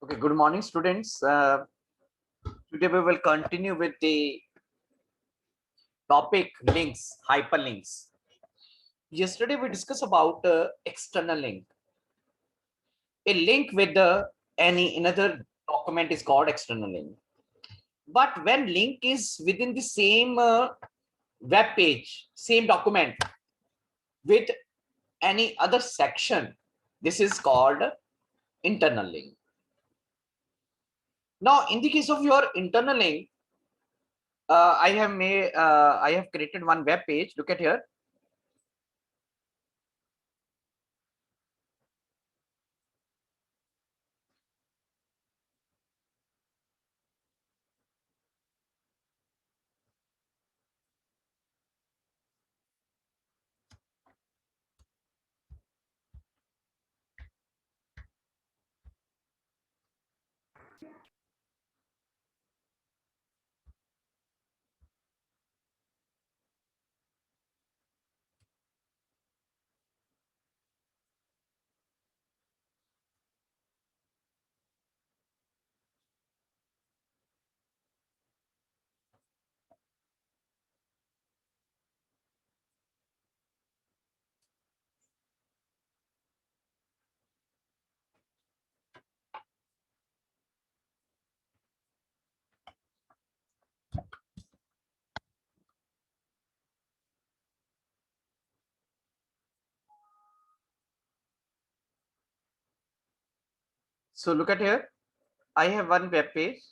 Okay, good morning, students. Today we will continue with the topic links, hyperlinks. Yesterday we discussed about external link. A link with any another document is called external link. But when link is within the same web page, same document with any other section, this is called internal link. Now, in the case of your internal link, I have created one web page. Look at here. So look at here. I have one web page.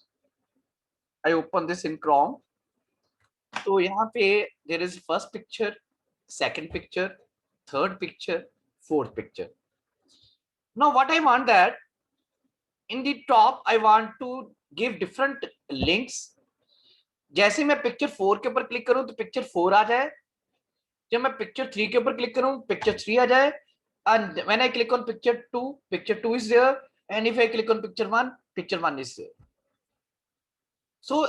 I open this in Chrome. So यहाँ पे there is first picture, second picture, third picture, fourth picture. Now what I want that in the top I want to give different links. जैसे मैं picture 4 के ऊपर click करूं तो picture 4 आ जाए. जब मैं पिक्चर 3 के ऊपर क्लिक करूं पिक्चर 3 आ जाए. And when I click on picture 2 is there. And if I click on picture 1, picture 1 is there. So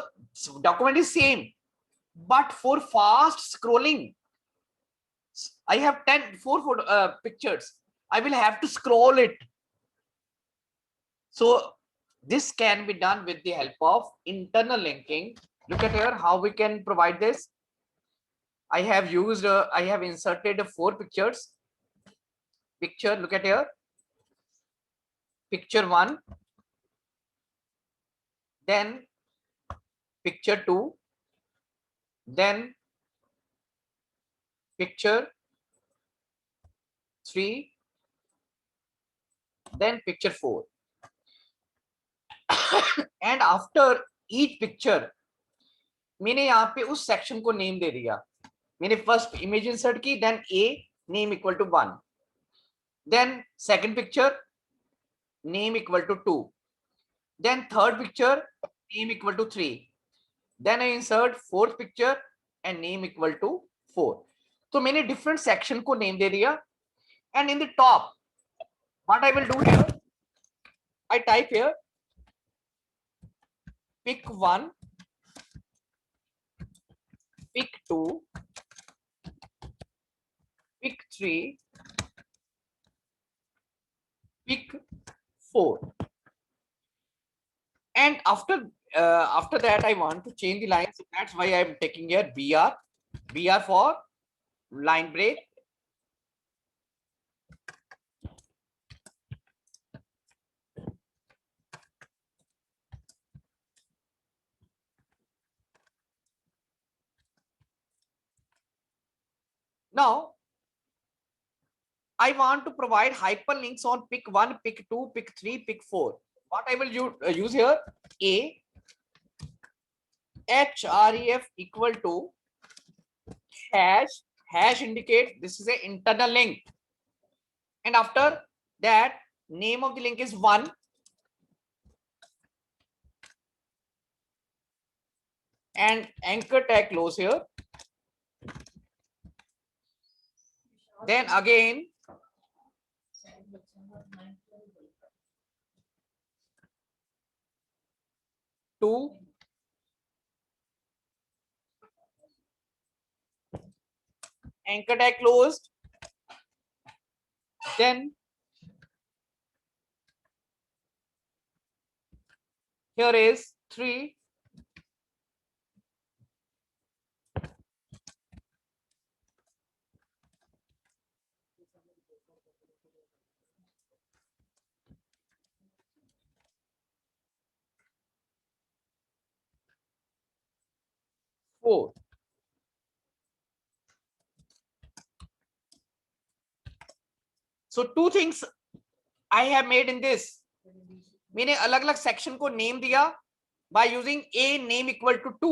document is same, but for fast scrolling, I have 4 pictures. I will have to scroll it. So this can be done with the help of internal linking. Look at here how we can provide this. I have inserted 4 pictures. Picture, look at here. Picture 1, then picture 2, then picture 3, then picture 4. And after each picture, मैंने यहाँ पे उस section को name दे दिया. मैंने first image insert की, then a name equal to 1, then second picture name equal to 2, then third picture name equal to 3, then I insert fourth picture and name equal to 4. तो मैंने different section को name दे दिया. And in the top what I will do here, I type here pick 1, pick 2, pick 3, pick 4. And after that I want to change the line, so that's why I'm taking here br for line break. Now I want to provide hyperlinks on pick 1, pick 2, pick 3, pick 4. What I will use here, a href equal to hash indicate this is an internal link, and after that name of the link is 1, and anchor tag close here. Then again two, anchor tag closed, then Here is 3. Four. So two things I have made in this. मैंने अलग अलग section को name दिया by using a name equal to 2,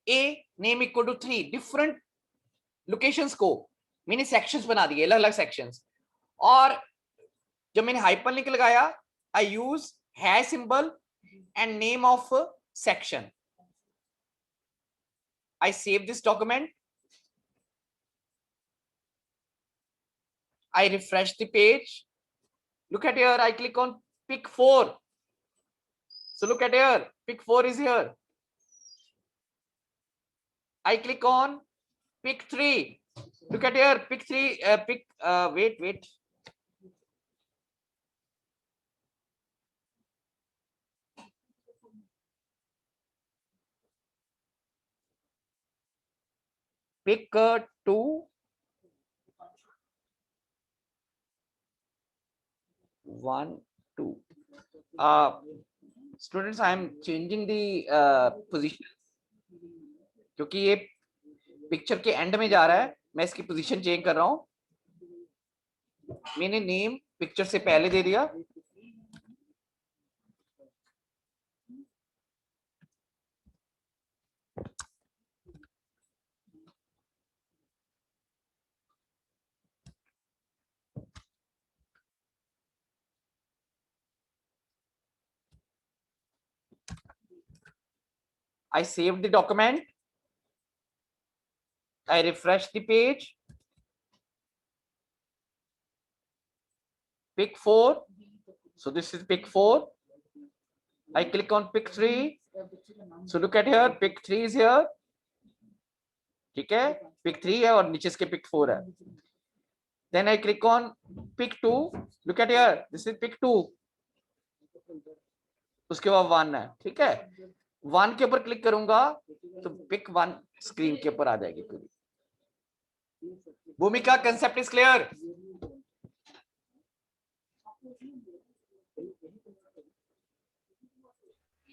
a name equal to 3. Different locations को मैंने sections बना दिए, अलग अलग सेक्शंस. और जब मैंने हाइपरलिंक लगाया, I use hash symbol and name of section. I save this document. I refresh the page. Look at here. I click on pick 4. So look at here. Pick 4 is here. I click on pick 3. Look at here. Pick 3. Wait. Pick 2. 1, 2. Students, I am changing the position क्योंकि ये picture के and में जा रहा है. मैं इसकी position change कर रहा हूं. मैंने नेम पिक्चर से पहले दे दिया. I saved the document. I refresh the page. Pick 4. So this is pick 4. I click on pick 3. So look at here. Pick 3 is here. ठीक है. Pick 3 है और नीचे इसके pick 4 है. Then I click on pick 2. Look at here. This is pick 2. उसके बाद 1 है. ठीक है. 1 के ऊपर क्लिक करूंगा तो pick 1 स्क्रीन के ऊपर आ जाएगी पूरी. भूमिका, concept is clear?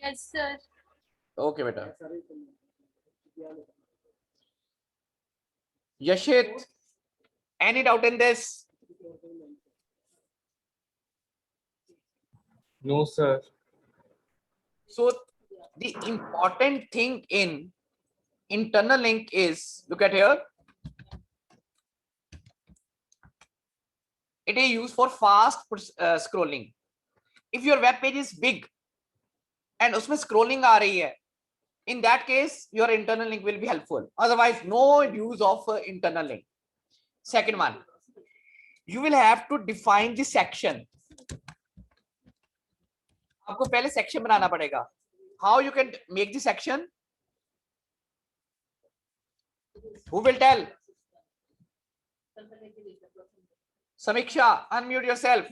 Yes, sir. Okay बेटा. Yashit, any doubt in this? No, sir. So the important thing in internal link is, look at here, it is used for fast scrolling. If your web page is big and उसमें scrolling आ रही है, in that case your internal link will be helpful. Otherwise no use of internal link. Second one, you will have to define the section. आपको पहले section बनाना पड़ेगा. How you can make the section? Who will tell? Samiksha, unmute yourself.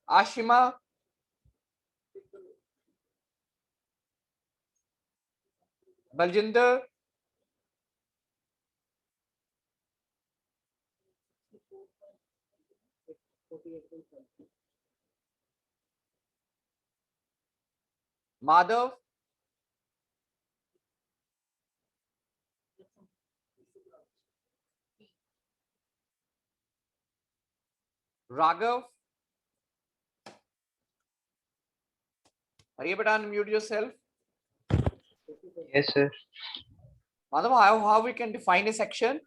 Ashima. Baljinder. Madhav. Raghav. Hurry up and unmute yourself. Yes, sir. Madhav, how we can define a section?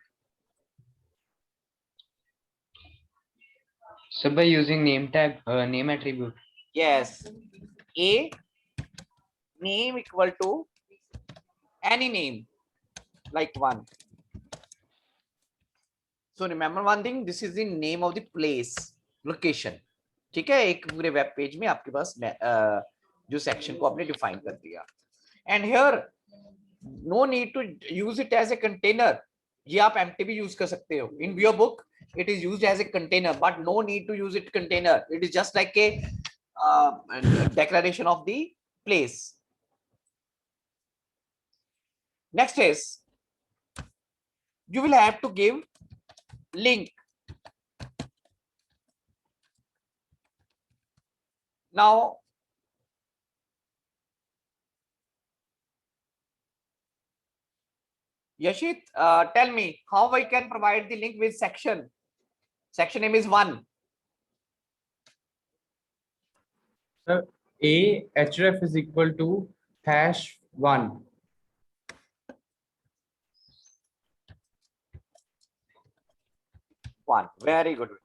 So by using name tag, name attribute. Yes. A name equal to any name like 1. So remember one thing, this is the name of the place, location. ठीक है, एक पूरे web page में आपके पास जो section को आपने define कर दिया। And here no need to use it as a container, ये आप एम्प्टी भी यूज कर सकते हो। In your book it is used as a container, but no need to use it container. It is just like a declaration of the place. Next is you will have to give link. Now Yashit, tell me how I can provide the link with section. Section name is 1. Sir, a href is equal to #1. 1. Very good.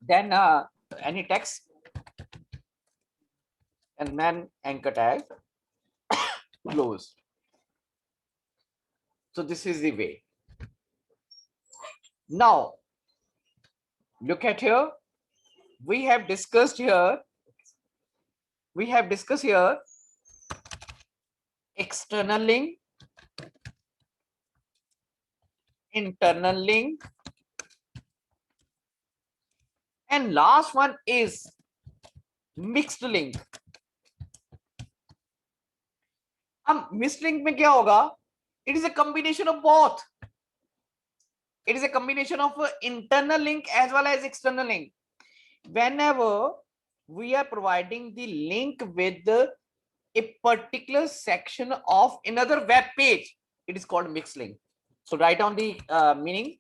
Then any text and then anchor tag closed. So this is the way. Now look at here. We have discussed here external link, internal link, and last one is mixed link. अब mixed link में क्या होगा? It is a combination of both. It is a combination of internal link as well as external link. Whenever we are providing the link with a particular section of another web page, it is called mixed link. So write down the meaning.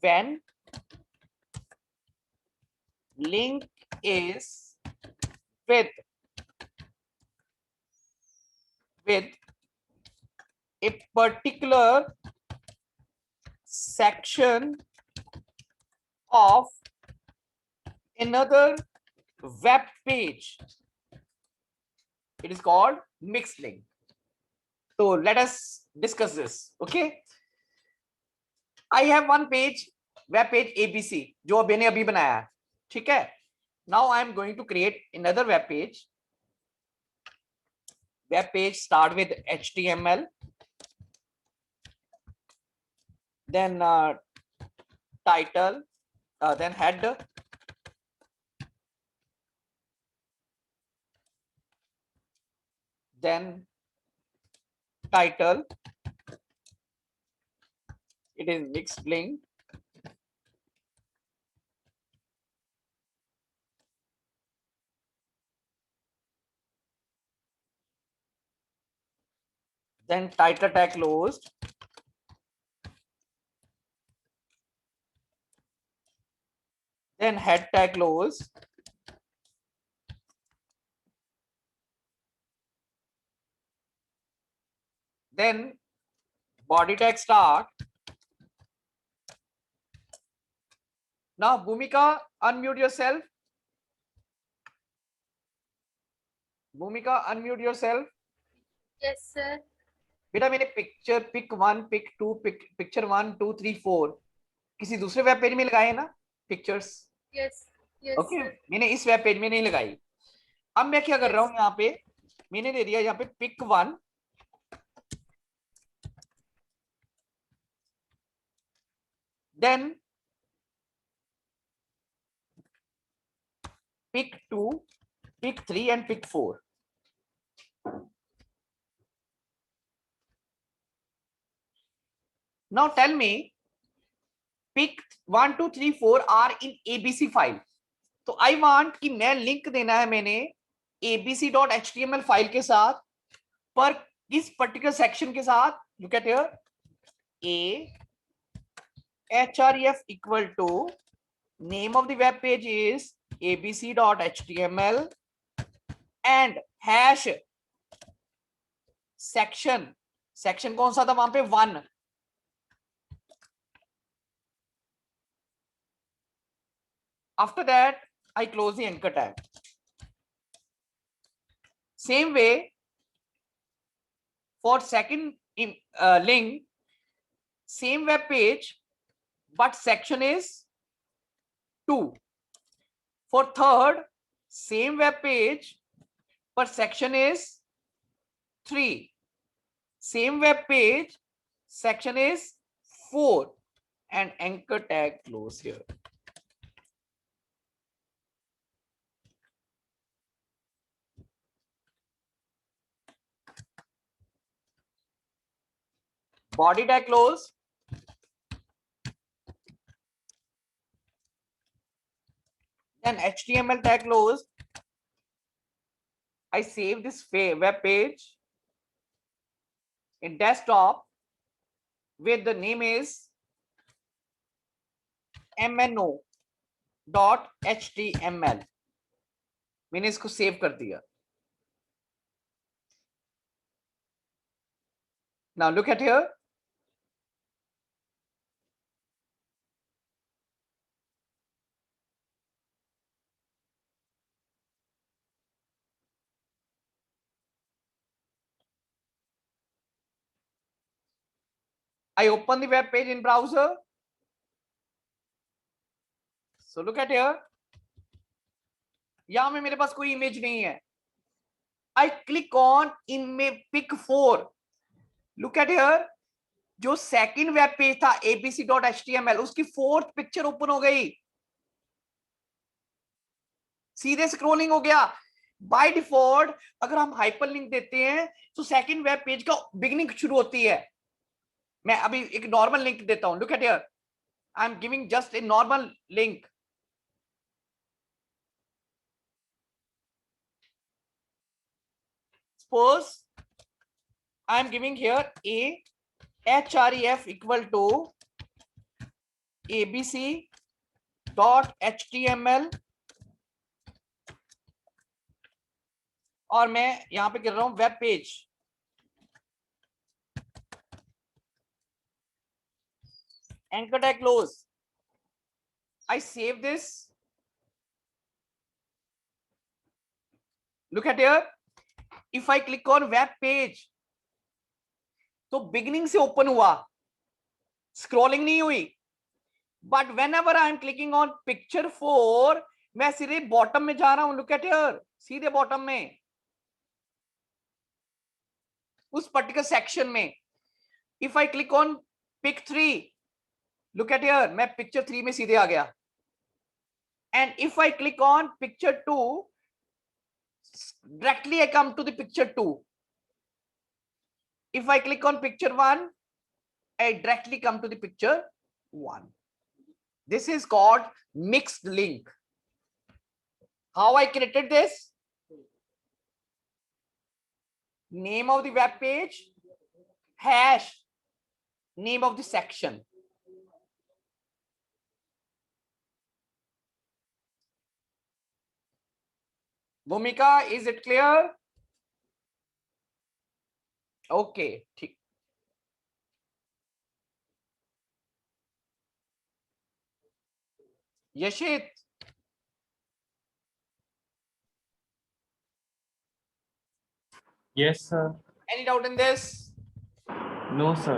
When link is with a particular section of another web page, it is called mixed link. So let us discuss this. Okay, I have one page, web page ABC, जो मैंने अभी बनाया है, ठीक है? Now I am going to create another web page. Web page start with HTML, then title, then header, then title, it is mixed link, then title tag closed, then head tag closed, then body tag start. Now Bhumika, unmute yourself. Bhumika, unmute yourself. Yes, sir. बेटा मैंने picture pick 1, pick 2, picture 1, 2, 3, 4 किसी दूसरे web page में लगाए ना pictures? Yes. Yes. Okay, Sir. मैंने इस web page में नहीं लगाई। अब मैं क्या कर रहा हूँ, यहाँ पे मैंने दे दिया यहाँ पे pick 1, then pick 2, pick 3 and pick 4. Now tell me, pick 1, 2, 3, 4 are in ABC file. तो I want कि मैं लिंक देना है मैंने abc.html फाइल के साथ, पर इस पर्टिकुलर सेक्शन के साथ। Look at here, a href equal to name of the web page is abc.html and hash section कौन सा था वहां पे? 1. After that I close the anchor tag. Same way for second link, same web page but section is 2. For third, same web page, but section is 3. Same web page, section is 4, and anchor tag close here. Body tag close. Then HTML tag close. I save this web page in desktop with the name is mno.html. मैंने इसको save कर दिया. Now look at here. I open the web page in browser. So look at here. यहां में मेरे पास कोई image नहीं है. I click on image pick 4. Look at here. जो सेकंड वेब पेज था abc.html उसकी फोर्थ पिक्चर ओपन हो गई. सीधे स्क्रॉलिंग हो गया. बाय डिफॉल्ट अगर हम हाइपरलिंक देते हैं तो सेकंड वेब पेज का बिगिनिंग शुरू होती है. मैं अभी एक नॉर्मल लिंक देता हूं. Look at here. I am giving just a normal link. Suppose I am giving here a href equal to abc.html और मैं यहां पे कर रहा हूं web page. Anchor tag close. I save this. Look at here. If I click on web page, तो beginning से open हुआ, स्क्रॉलिंग नहीं हुई. But whenever I am clicking on picture 4, मैं सीधे बॉटम में जा रहा हूं. Look at here. सीधे बॉटम में उस पर्टिकुलर सेक्शन में. If I click on pick 3, look at here, मैं पिक्चर 3 में सीधे आ गया. And if I click on picture 2, directly I come to the picture 2. If I click on picture 1, I directly come to the picture 1. This is called mixed link. How I created this? Name of the web page, hash, name of the section. Bhumika, is it clear? Okay, ठीक. Yashit, Yes, sir. any doubt in this? No, sir.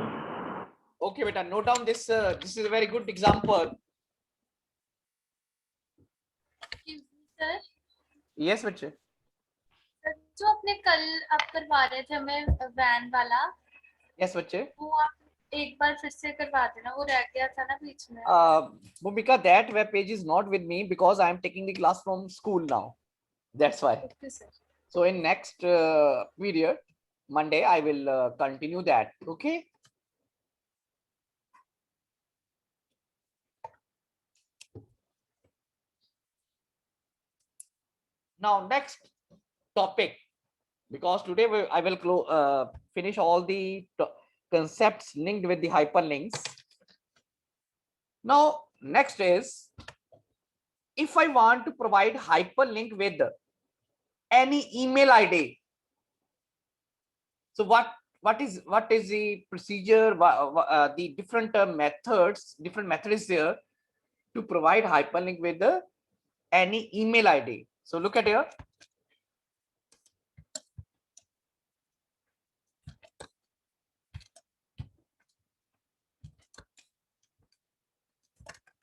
Okay, beta, note down this. This is a very good example. Sir Yes, बच्चे. जो आपने कल आप करवा रहे थे हमें वैन वाला, Yes, बच्चे. वो आप एक बार फिर से करवा देना, वो रह गया था ना बीच में. Bhumika, that web page is not with me because I am taking the class from school now. That's why. Okay sir. So in next period, Monday, I will continue that. Okay. Now next topic, because today I will finish all the concepts linked with the hyperlinks. Now next is, if I want to provide hyperlink with any email ID, so what is the procedure, the different different methods there to provide hyperlink with any email ID. So look at here.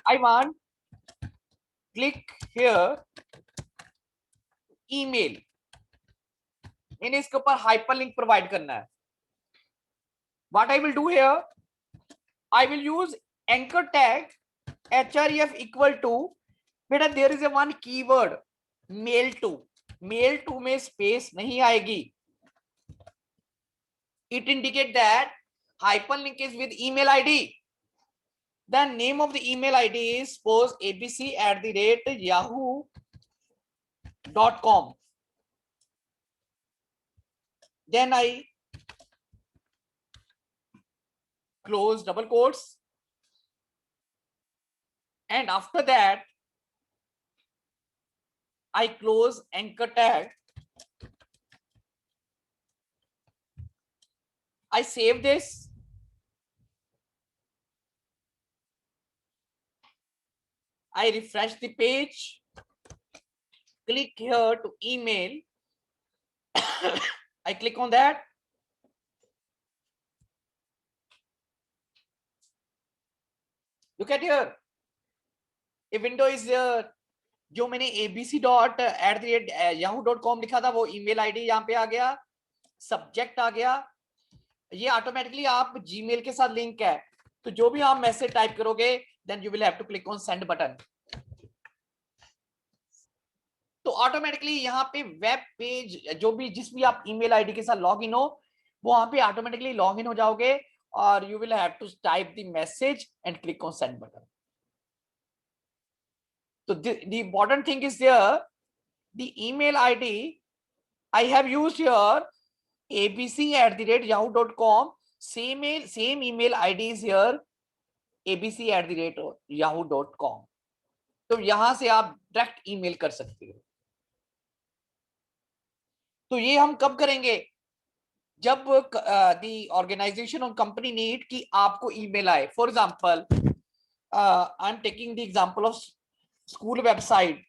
I want click here email, मैंने इसके ऊपर hyperlink provide करना है. What I will do here, I will use anchor tag href equal to, बेटा there is a one keyword mail to. mail to में space नहीं आएगी. It indicate that hyperlink is with email ID. The name of the email ID is suppose abc@yahoo.com. Then I close double quotes, and after that I close anchor tag. I save this. I refresh the page. Click here to email. I click on that. Look at here. A window is there. जो मैंने abc.yahoo.com लिखा था वो email ID यहाँ पे आ गया, subject आ गया. ये ऑटोमेटिकली आप जीमेल के साथ लिंक है, तो जो भी आप मैसेज टाइप करोगे then you will have to click on send button. तो ऑटोमेटिकली यहाँ पे वेब पेज जो भी जिस भी आप ईमेल आईडी के साथ लॉग इन हो वो वहां पे ऑटोमेटिकली लॉग इन हो जाओगे और you will have to type the message and click on send button. So the important thing is there, the email ID I have used here abc@yahoo.com. Same email ID is here abc@yahoo.com. तो यहां से आप direct email कर सकते हो. तो ये हम कब करेंगे, जब दी ऑर्गेनाइजेशन और कंपनी नीड कि आपको ईमेल आए. For example I am taking the example of school website.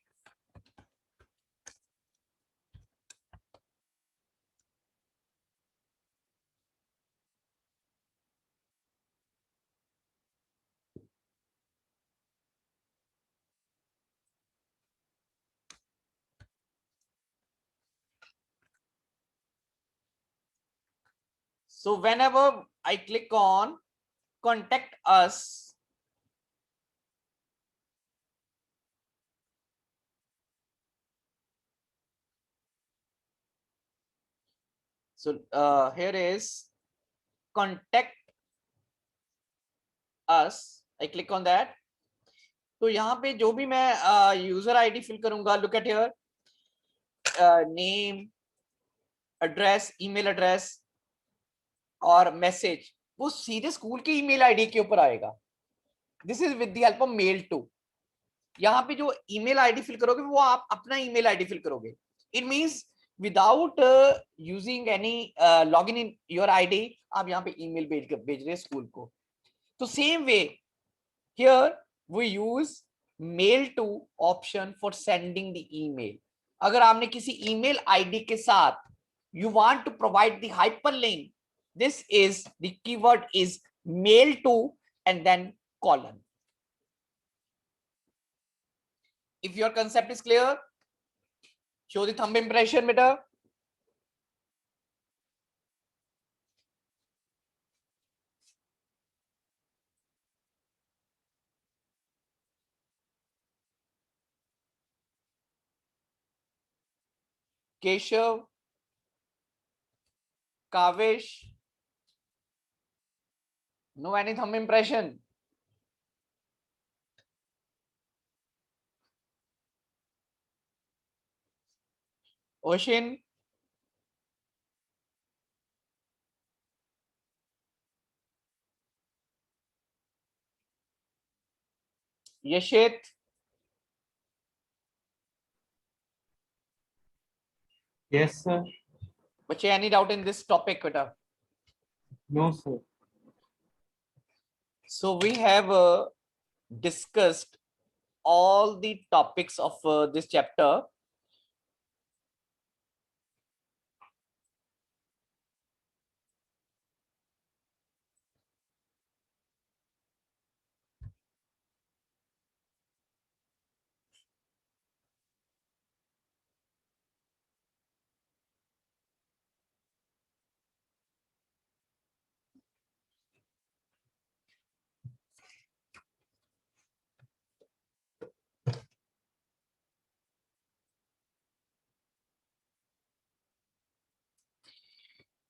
So whenever I click on contact us, so here is contact us. I click on that. तो यहाँ पे जो भी मैं यूजर आईडी फिल करूंगा, look at here, name, address, email address और message, वो सीधे स्कूल के ईमेल आईडी के ऊपर आएगा. This is with the help of mail to. यहाँ पे जो ईमेल आईडी फिल करोगे वो आप अपना ईमेल आईडी फिल करोगे. It means without using any login in your ID आप यहाँ पे ईमेल भेज रहे हैं स्कूल को. तो same way here we use mail to option for sending the email. अगर आपने किसी ईमेल आईडी के साथ you want to provide the hyperlink, this is the keyword is mail to and then colon. If your concept is clear, show the thumb impression beta. Keshav, Kavish, no any thumb impression. Oshin, Yashit, Yes, sir. बच्चे any doubt in this topic beta? No, sir. So we have discussed all the topics of this chapter.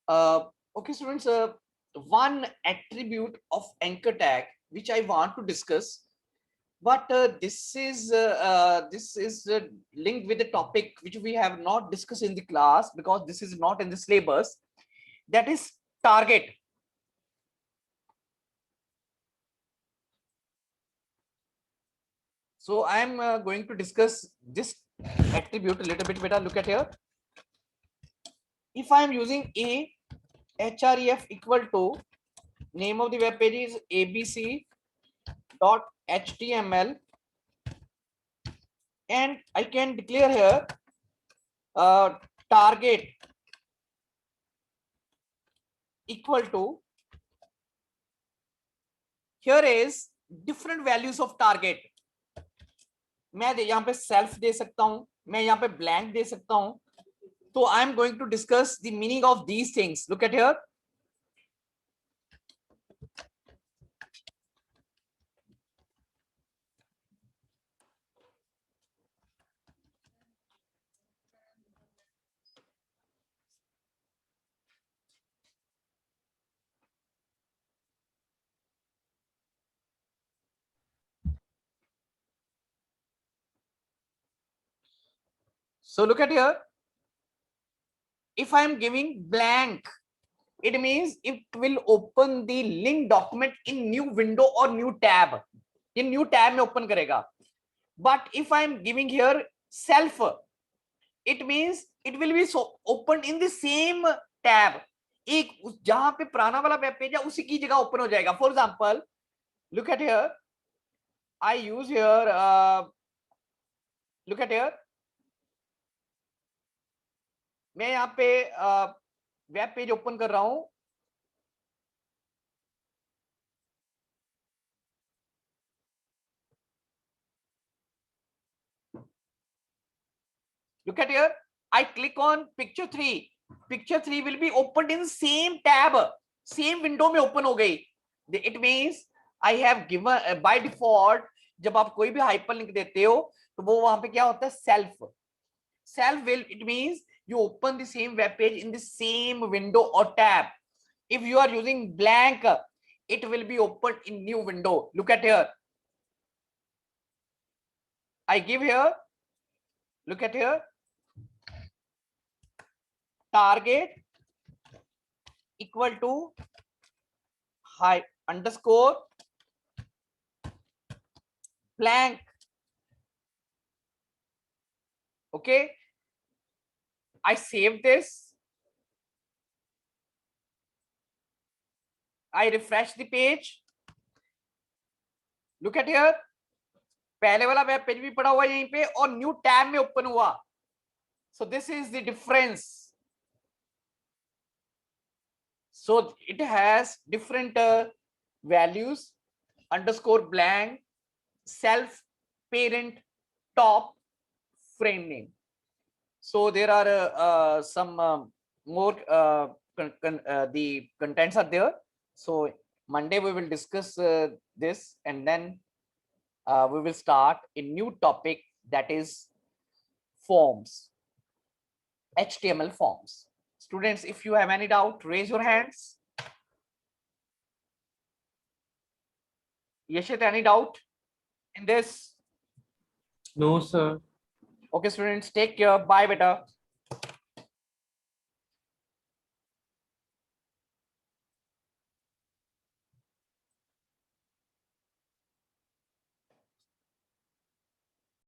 Okay, students, one attribute of anchor tag which I want to discuss, but this is linked with the topic which we have not discussed in the class because this is not in the syllabus. That is target. So I am going to discuss this attribute a little bit better. Look at here. If I am using a href equal to name of the web page is abc.html, and I can declare here target equal to, here is different values of target. मैं यहाँ पे self दे सकता हूं, मैं यहाँ पे blank दे सकता हूं. So I am going to discuss the meaning of these things. Look at here. So look at here. If I am giving blank, it means it will open the link document in new window or new tab. In new tab में open करेगा. But if I am giving here self, it means it will be so opened in the same tab. एक जहां पे पुराना वाला web page है उसी की जगह ओपन हो जाएगा. For example, look at here. I use here. Look at here. मैं यहाँ पे वेब पेज ओपन कर रहा हूं. Look at here. I click on picture 3. Picture 3 will be opened in same tab, same window में open हो गई. It means I have given by default, जब आप कोई भी hyperlink देते हो तो वो वहां पे क्या होता है, self. Self will, it means you open the same web page in the same window or tab. If you are using blank, it will be opened in new window. Look at here. I give here. Look at here. Target equal to high underscore blank. Okay, I save this. I refresh the page. Look at here. पहले वाला web page भी पड़ा हुआ है यहीं पे और new tab में ओपन हुआ. So this is the difference. So it has different values: underscore blank, self, parent, top, frame name. So there are some more the contents are there. So Monday we will discuss this, and then we will start a new topic, that is forms, HTML forms. Students, if you have any doubt, raise your hands. Yashit, any doubt in this? No, sir. Okay, students, take care. Bye, beta.